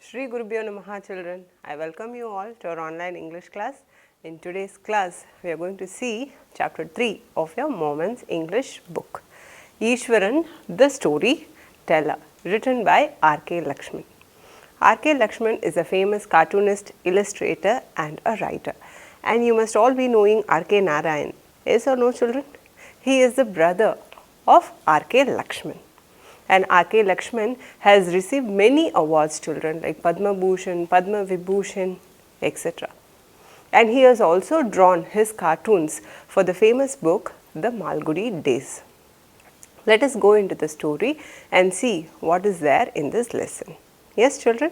Shri Gurubhyo Namaha children, I welcome you all to our online English class. In today's class, we are going to see chapter 3 of your Moments English book. ISWARAN, the story teller, written by R.K. Lakshman. R.K. Lakshman is a famous cartoonist, illustrator and a writer. And you must all be knowing R.K. Narayan. Yes or no children? He is the brother of R.K. Lakshman. And R.K. Lakshman has received many awards children like Padma Bhushan, Padma Vibhushan, etc. And he has also drawn his cartoons for the famous book The Malgudi Days. Let us go into the story and see what is there in this lesson. Yes children?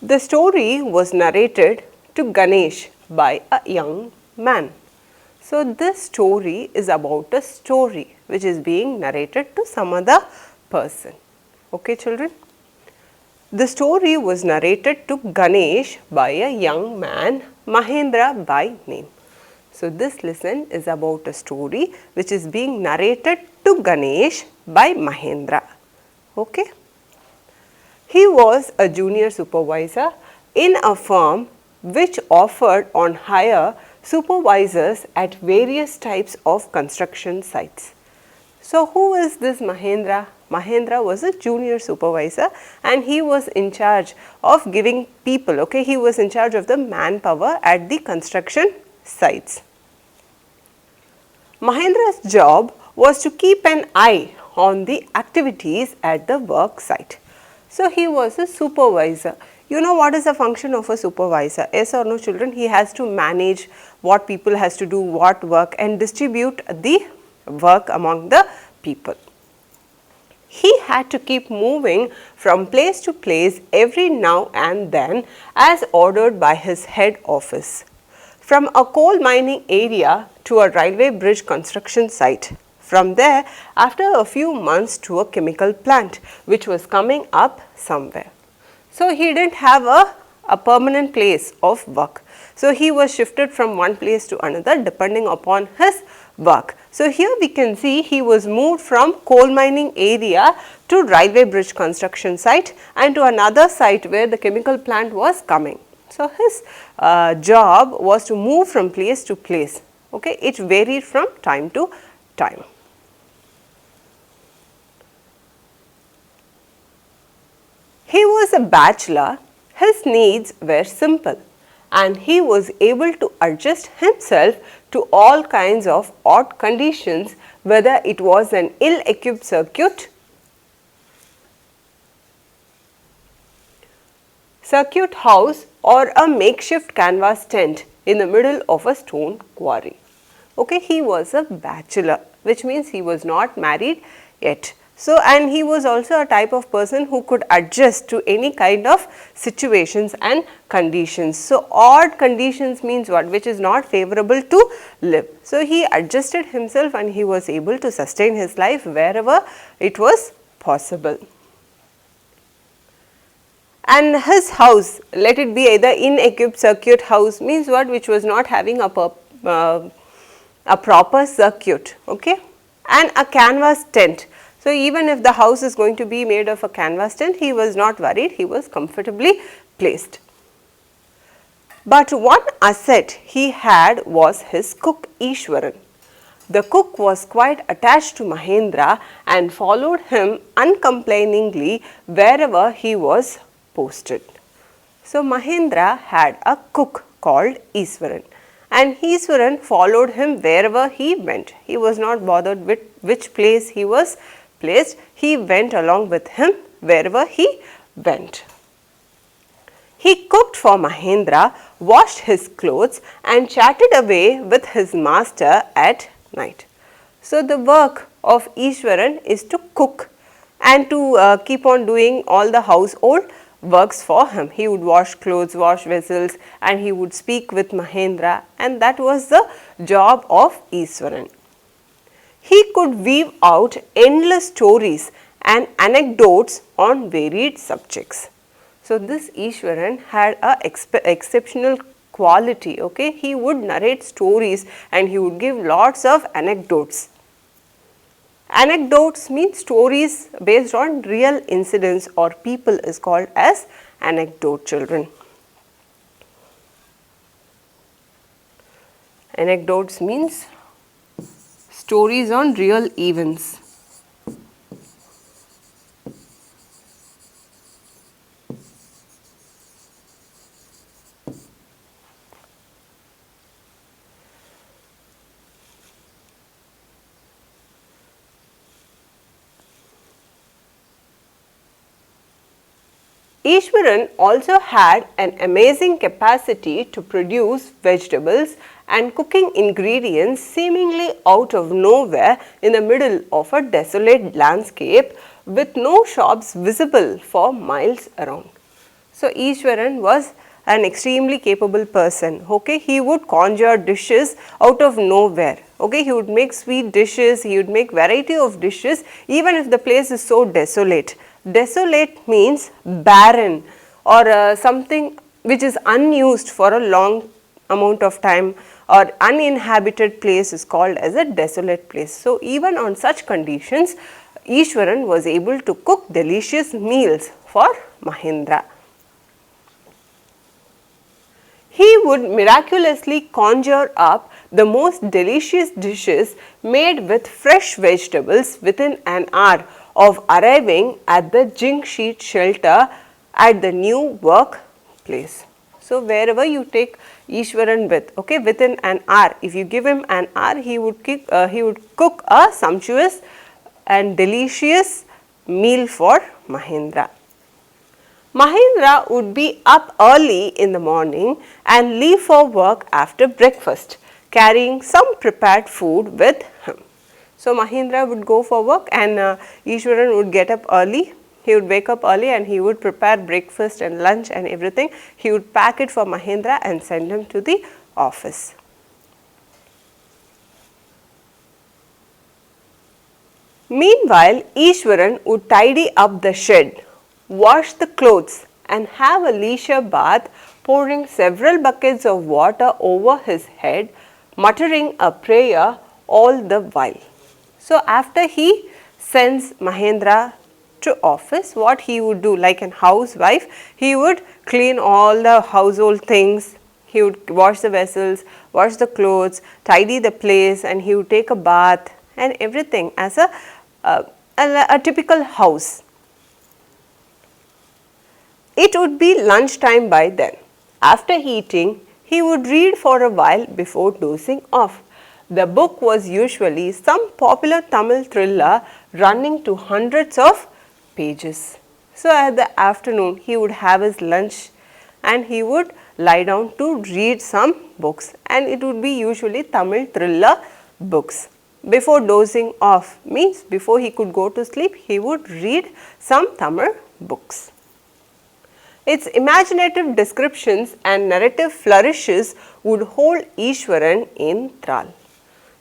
The story was narrated to Ganesh by a young man. So, this story is about a story which is being narrated to some other person. Okay children? The story was narrated to Ganesh by a young man, Mahendra by name. So, this lesson is about a story which is being narrated to Ganesh by Mahendra. Okay? He was a junior supervisor in a firm which offered on hire supervisors at various types of construction sites. So, who is this Mahendra? Mahendra was a junior supervisor and he was in charge of giving people, okay, he was in charge of the manpower at the construction sites. Mahendra's job was to keep an eye on the activities at the work site. So, he was a supervisor. You know what is the function of a supervisor? Yes or no children? He has to manage what people has to do, what work and distribute the work among the people. He had to keep moving from place to place every now and then as ordered by his head office. From a coal mining area to a railway bridge construction site. From there, after a few months to a chemical plant which was coming up somewhere. So, he didn't have a permanent place of work. So, he was shifted from one place to another depending upon his work. So, here we can see he was moved from coal mining area to railway bridge construction site and to another site where the chemical plant was coming. So, his job was to move from place to place. Okay, it varied from time to time. He was a bachelor, his needs were simple and he was able to adjust himself to all kinds of odd conditions, whether it was an ill-equipped circuit house or a makeshift canvas tent in the middle of a stone quarry. Okay, he was a bachelor, which means he was not married yet. So, and he was also a type of person who could adjust to any kind of situations and conditions. So, odd conditions means what? Which is not favorable to live. So, he adjusted himself and he was able to sustain his life wherever it was possible. And his house, let it be either inequipped circuit house means what? Which was not having a proper circuit, okay, and a canvas tent. So, even if the house is going to be made of a canvas tent, he was not worried, he was comfortably placed. But one asset he had was his cook ISWARAN. The cook was quite attached to Mahendra and followed him uncomplainingly wherever he was posted. So, Mahendra had a cook called ISWARAN and ISWARAN followed him wherever he went. He was not bothered with which place he was placed, he went along with him wherever he went. He cooked for Mahendra, washed his clothes and chatted away with his master at night. So, the work of ISWARAN is to cook and to keep on doing all the household works for him. He would wash clothes, wash vessels and he would speak with Mahendra, and that was the job of ISWARAN. He could weave out endless stories and anecdotes on varied subjects. So, this ISWARAN had a exceptional quality, okay. He would narrate stories and he would give lots of anecdotes. Anecdotes mean stories based on real incidents or people is called as anecdote, children. Anecdotes means stories on real events. Ishwaran also had an amazing capacity to produce vegetables and cooking ingredients seemingly out of nowhere in the middle of a desolate landscape with no shops visible for miles around. So, Ishwaran was an extremely capable person. Okay, he would conjure dishes out of nowhere. Okay, he would make sweet dishes, he would make variety of dishes even if the place is so desolate. Desolate means barren or something which is unused for a long amount of time, or uninhabited place is called as a desolate place. So, even on such conditions, Ishwaran was able to cook delicious meals for Mahendra. He would miraculously conjure up the most delicious dishes made with fresh vegetables within an hour of arriving at the zinc sheet shelter at the new workplace. So, wherever you take Ishwaran with, okay, within an hour, if you give him an hour, he would cook a sumptuous and delicious meal for Mahendra. Mahendra would be up early in the morning and leave for work after breakfast, carrying some prepared food with him. So, Mahendra would go for work and Ishwaran would get up early. He would wake up early and he would prepare breakfast and lunch and everything. He would pack it for Mahendra and send him to the office. Meanwhile, Ishwaran would tidy up the shed, wash the clothes and have a leisure bath, pouring several buckets of water over his head, muttering a prayer all the while. So, after he sends Mahendra to office, what he would do, like an housewife, he would clean all the household things, he would wash the vessels, wash the clothes, tidy the place, and he would take a bath and everything as a typical house. It would be lunchtime by then. After eating, he would read for a while before dozing off. The book was usually some popular Tamil thriller running to hundreds of pages. So, at the afternoon, he would have his lunch and he would lie down to read some books, and it would be usually Tamil thriller books. Before dozing off means before he could go to sleep, he would read some Tamil books. Its imaginative descriptions and narrative flourishes would hold Ishwaran in thrall.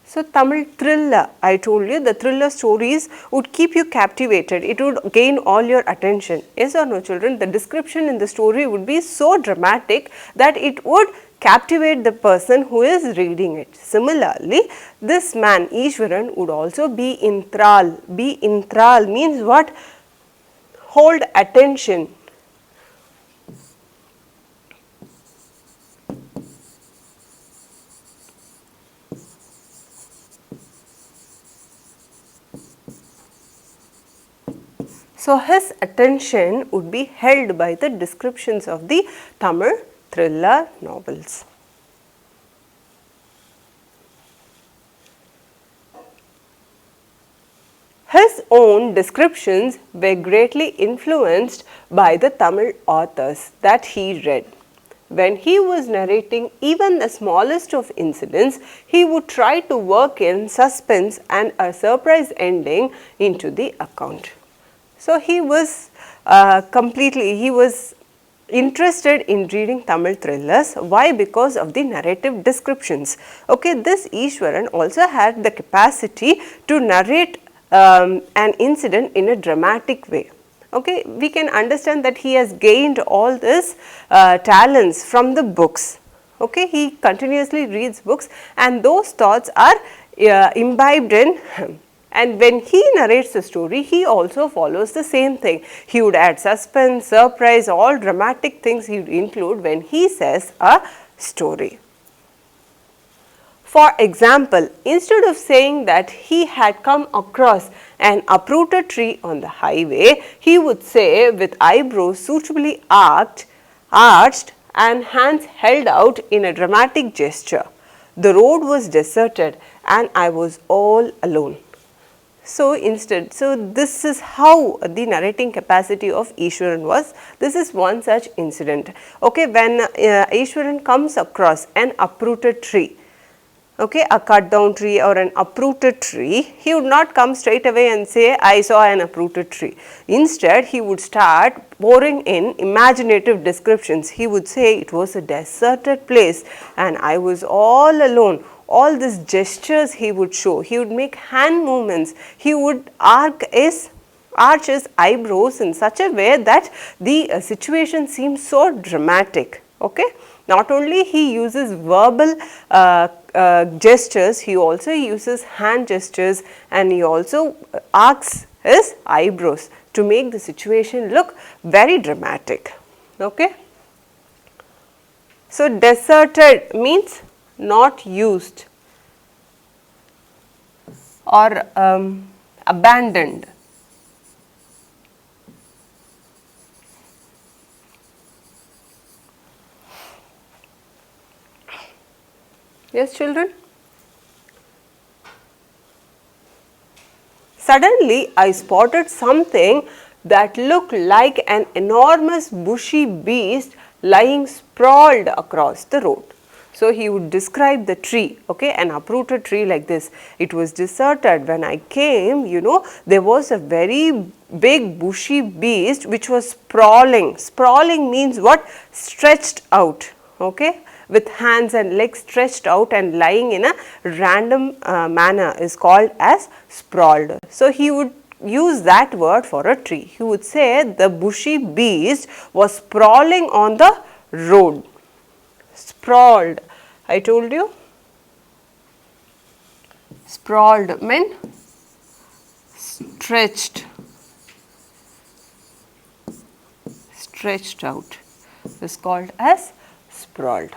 So, Tamil thriller, I told you the thriller stories would keep you captivated, it would gain all your attention. Yes or no, children? The description in the story would be so dramatic that it would captivate the person who is reading it. Similarly, this man Ishwaran would also be in thrall. Be in thrall means what? Hold attention. So, his attention would be held by the descriptions of the Tamil thriller novels. His own descriptions were greatly influenced by the Tamil authors that he read. When he was narrating even the smallest of incidents, he would try to work in suspense and a surprise ending into the account. So, he was interested in reading Tamil thrillers. Why? Because of the narrative descriptions. Okay, this Ishwaran also had the capacity to narrate an incident in a dramatic way. Okay, we can understand that he has gained all this talents from the books. Okay, he continuously reads books and those thoughts are imbibed in him. And when he narrates the story, he also follows the same thing. He would add suspense, surprise, all dramatic things he would include when he says a story. For example, instead of saying that he had come across an uprooted tree on the highway, he would say, with eyebrows suitably arched and hands held out in a dramatic gesture, "The road was deserted and I was all alone." So this is how the narrating capacity of Ishwaran was. This is one such incident. Okay, when Ishwaran comes across an uprooted tree, okay, a cut down tree or an uprooted tree, he would not come straight away and say, "I saw an uprooted tree." Instead, he would start pouring in imaginative descriptions. He would say, "It was a deserted place and I was all alone." All these gestures he would show. He would make hand movements. He would arch his eyebrows in such a way that the situation seems so dramatic. Okay. Not only he uses verbal gestures, he also uses hand gestures, and he also arcs his eyebrows to make the situation look very dramatic. Okay. So, deserted means not used or abandoned. Yes, children? Suddenly, I spotted something that looked like an enormous bushy beast lying sprawled across the road. So, he would describe the tree, okay, an uprooted tree like this. It was deserted. When I came, there was a very big bushy beast which was sprawling. Sprawling means what? Stretched out, okay, with hands and legs stretched out and lying in a random manner is called as sprawled. So, he would use that word for a tree. He would say the bushy beast was sprawling on the road. Sprawled, I told you. Sprawled meant stretched out is called as sprawled.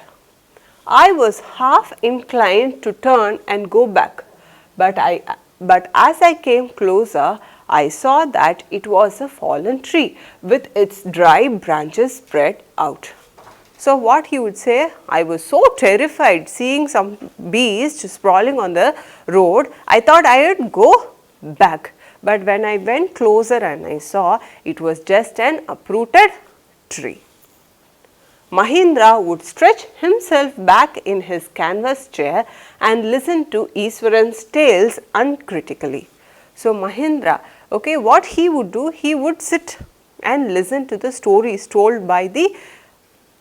I was half inclined to turn and go back, but as I came closer, I saw that it was a fallen tree with its dry branches spread out. So, what he would say, I was so terrified seeing some beast sprawling on the road, I thought I would go back. But when I went closer and I saw, it was just an uprooted tree. Mahindra would stretch himself back in his canvas chair and listen to Iswaran's tales uncritically. So, Mahindra, okay, what he would do, he would sit and listen to the stories told by the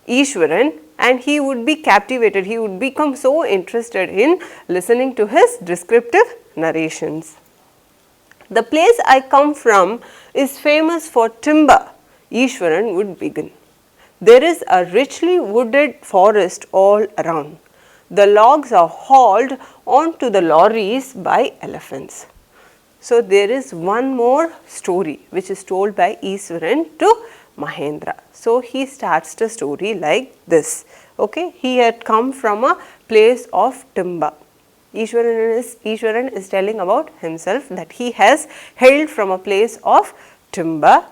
Iswaran, and he would be captivated, he would become so interested in listening to his descriptive narrations. The place I come from is famous for timber, Iswaran would begin. There is a richly wooded forest all around. The logs are hauled onto the lorries by elephants. So, there is one more story which is told by Iswaran to Mahendra. So, he starts the story like this. Okay, he had come from a place of timber. Iswaran is telling about himself that he has hailed from a place of timber,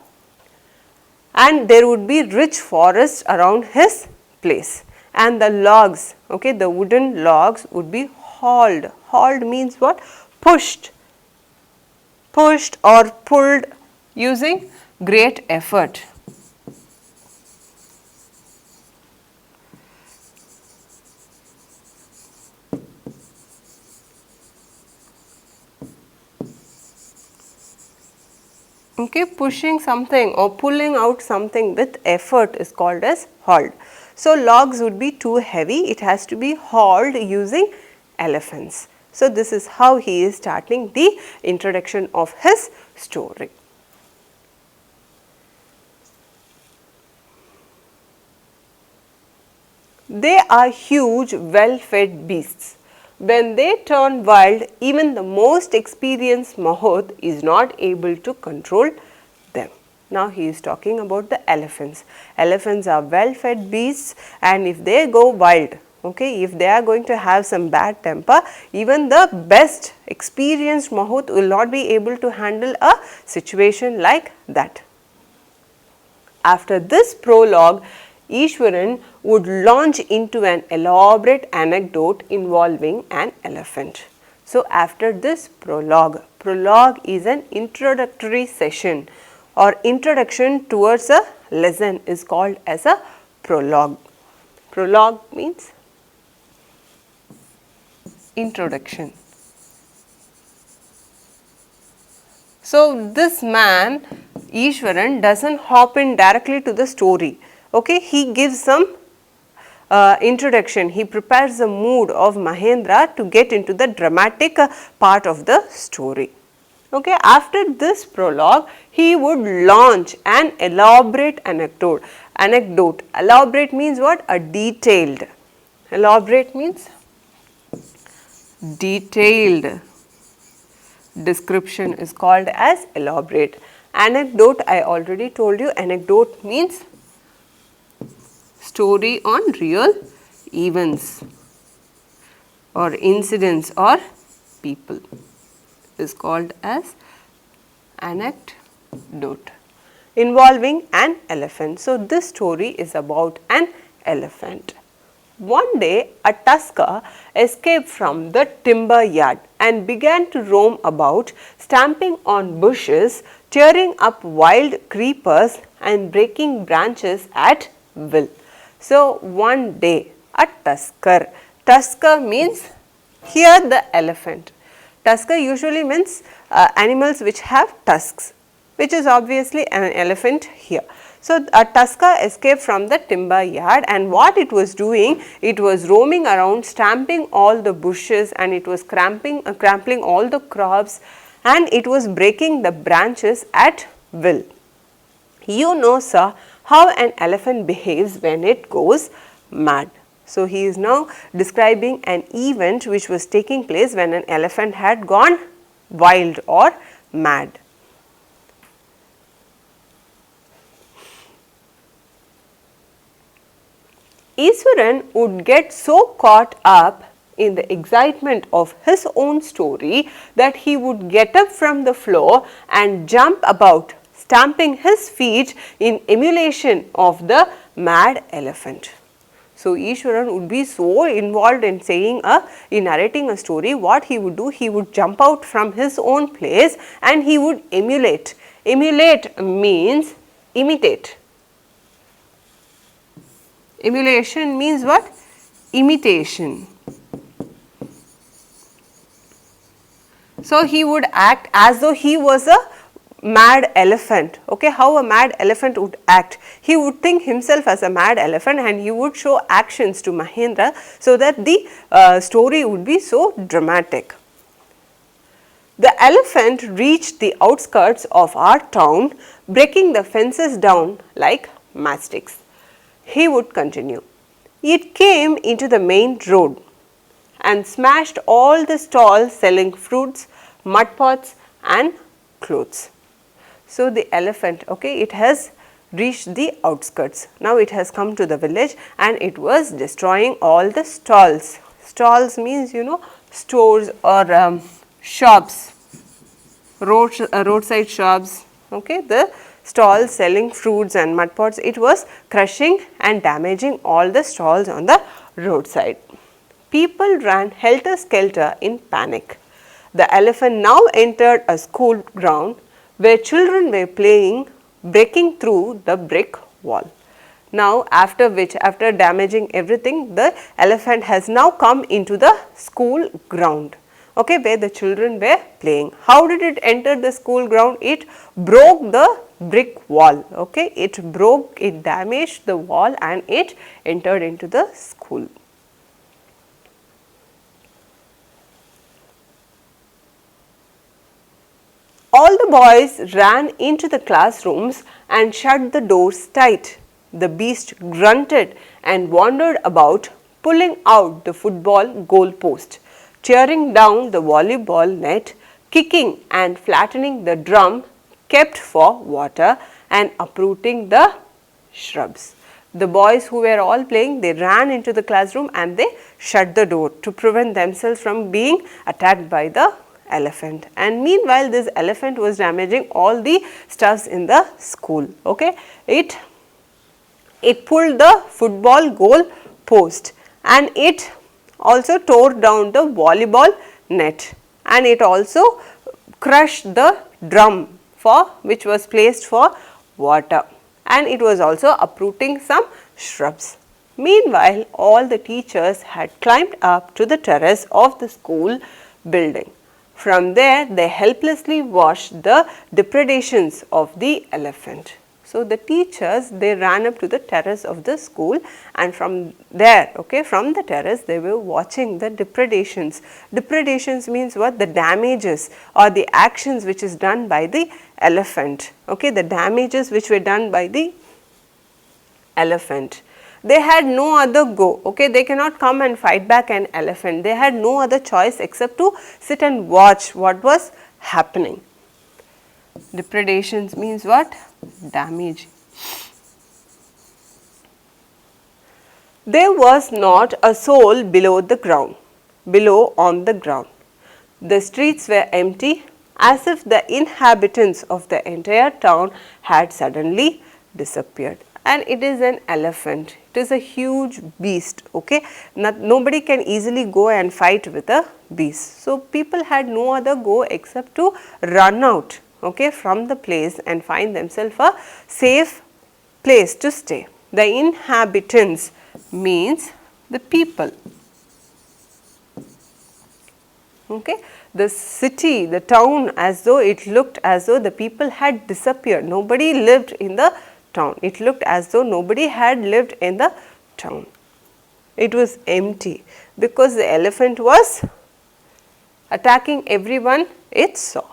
and there would be rich forest around his place, and the logs, okay, the wooden logs would be hauled. Hauled means what? Pushed or pulled using great effort. Okay, pushing something or pulling out something with effort is called as hauled. So, logs would be too heavy, it has to be hauled using elephants. So, this is how he is starting the introduction of his story. They are huge, well-fed beasts. When they turn wild, even the most experienced mahout is not able to control them. Now he is talking about the elephants. Elephants are well fed beasts, and if they go wild, okay, if they are going to have some bad temper, even the best experienced mahout will not be able to handle a situation like that. After this prologue, Ishwaran would launch into an elaborate anecdote involving an elephant. So, after this prologue, prologue is an introductory session or introduction towards a lesson is called as a prologue. Prologue means introduction. So, this man Ishwaran doesn't hop in directly to the story. Okay, he gives some introduction. He prepares the mood of Mahendra to get into the dramatic part of the story. Okay, after this prologue, he would launch an elaborate anecdote. Elaborate means what? A detailed. Elaborate means detailed description is called as elaborate. Anecdote, I already told you, anecdote means story on real events or incidents or people is called as anecdote involving an elephant. So, this story is about an elephant. One day, a tusker escaped from the timber yard and began to roam about, stamping on bushes, tearing up wild creepers and breaking branches at will. So, one day, a tusker means here the elephant. Tusker usually means animals which have tusks, which is obviously an elephant here. So, a tusker escaped from the timber yard, and what it was doing, it was roaming around, stamping all the bushes, and it was trampling all the crops, and it was breaking the branches at will. You know, sir, how an elephant behaves when it goes mad. So, he is now describing an event which was taking place when an elephant had gone wild or mad. Ishwaran would get so caught up in the excitement of his own story that he would get up from the floor and jump about, stamping his feet in emulation of the mad elephant. So, Ishwaran would be so involved in in narrating a story, what he would do, he would jump out from his own place and he would emulate. Emulate means imitate. Emulation means what? Imitation. So, he would act as though he was a mad elephant. Okay, how a mad elephant would act? He would think himself as a mad elephant and he would show actions to Mahendra so that the story would be so dramatic. The elephant reached the outskirts of our town, breaking the fences down like matchsticks. He would continue. It came into the main road and smashed all the stalls selling fruits, mud pots and clothes. So, the elephant, okay, it has reached the outskirts. Now, it has come to the village and it was destroying all the stalls. Stalls means, you know, stores or shops, roadside shops, okay, the stalls selling fruits and mud pots. It was crushing and damaging all the stalls on the roadside. People ran helter-skelter in panic. The elephant now entered a school ground where children were playing, breaking through the brick wall. Now, after damaging everything, the elephant has now come into the school ground, okay, where the children were playing. How did it enter the school ground? It broke the brick wall, okay, it damaged the wall and it entered into the school. All the boys ran into the classrooms and shut the doors tight. The beast grunted and wandered about, pulling out the football goal post. tearing down the volleyball net, kicking and flattening the drum kept for water, and uprooting the shrubs. The boys who were all playing, they ran into the classroom and they shut the door to prevent themselves from being attacked by the elephant. And meanwhile, this elephant was damaging all the stuffs in the school. Okay, it pulled the football goal post, and it also tore down the volleyball net, and it also crushed the drum for which was placed for water, and it was also uprooting some shrubs. Meanwhile, all the teachers had climbed up to the terrace of the school building. From there, they helplessly watched the depredations of the elephant. So, the teachers, they ran up to the terrace of the school, and from there, okay, from the terrace, they were watching the depredations. Depredations means what? The damages or the actions which is done by the elephant, okay, the damages which were done by the elephant. They had no other go, okay, they cannot come and fight back an elephant. They had no other choice except to sit and watch what was happening. Depredations means what? Damage. There was not a soul below on the ground. The streets were empty, as if the inhabitants of the entire town had suddenly disappeared. And it is an elephant. It is a huge beast, okay. Nobody can easily go and fight with a beast. So, people had no other go except to run out, okay, from the place and find themselves a safe place to stay. The inhabitants means the people, okay. The city, the town, as though it looked as though the people had disappeared. Nobody lived in the town. It looked as though nobody had lived in the town. It was empty because the elephant was attacking everyone it saw.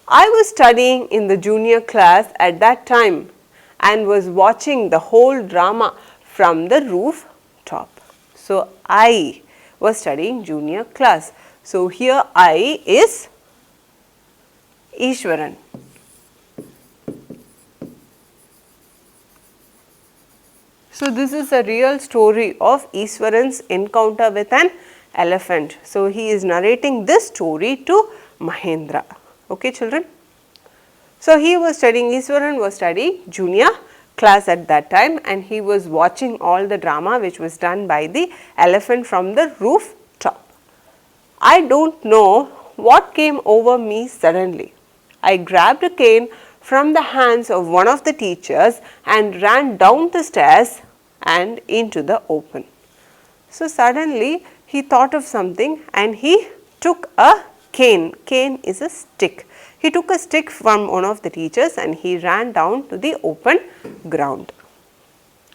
I was studying in the junior class at that time and was watching the whole drama from the rooftop. So, I was studying junior class. So, here I is ISWARAN. So, this is a real story of ISWARAN's encounter with an elephant. So, he is narrating this story to Mahendra. Okay, children. So, he was studying, ISWARAN was studying junior class at that time, and he was watching all the drama which was done by the elephant from the rooftop. I don't know what came over me suddenly. I grabbed a cane from the hands of one of the teachers and ran down the stairs and into the open. So, suddenly he thought of something and he took a cane. Cane is a stick. He took a stick from one of the teachers and he ran down to the open ground.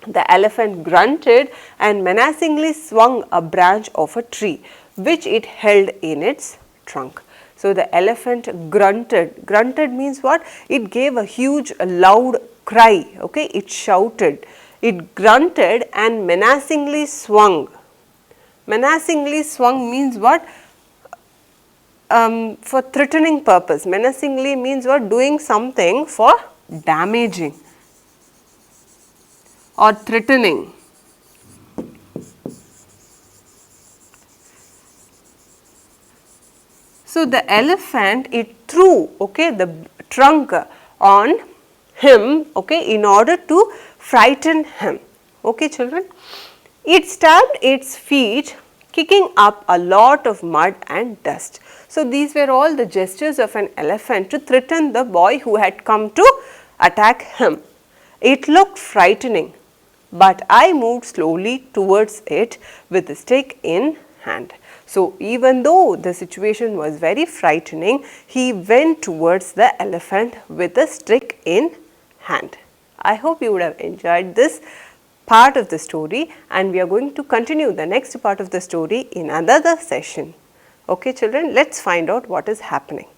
The elephant grunted and menacingly swung a branch of a tree which it held in its trunk. So, the elephant grunted. Grunted means what? It gave a huge loud cry, okay? It shouted. It grunted and menacingly swung. Menacingly swung means what? For threatening purpose. Menacingly means what? Doing something for damaging or threatening. So, the elephant, it threw, okay, the trunk on him, okay, in order to frighten him. Okay, children. It stamped its feet, kicking up a lot of mud and dust. So, these were all the gestures of an elephant to threaten the boy who had come to attack him. It looked frightening, but I moved slowly towards it with the stick in hand. So, even though the situation was very frightening, he went towards the elephant with a stick in hand. I hope you would have enjoyed this part of the story, and we are going to continue the next part of the story in another session. Okay, children, let us find out what is happening.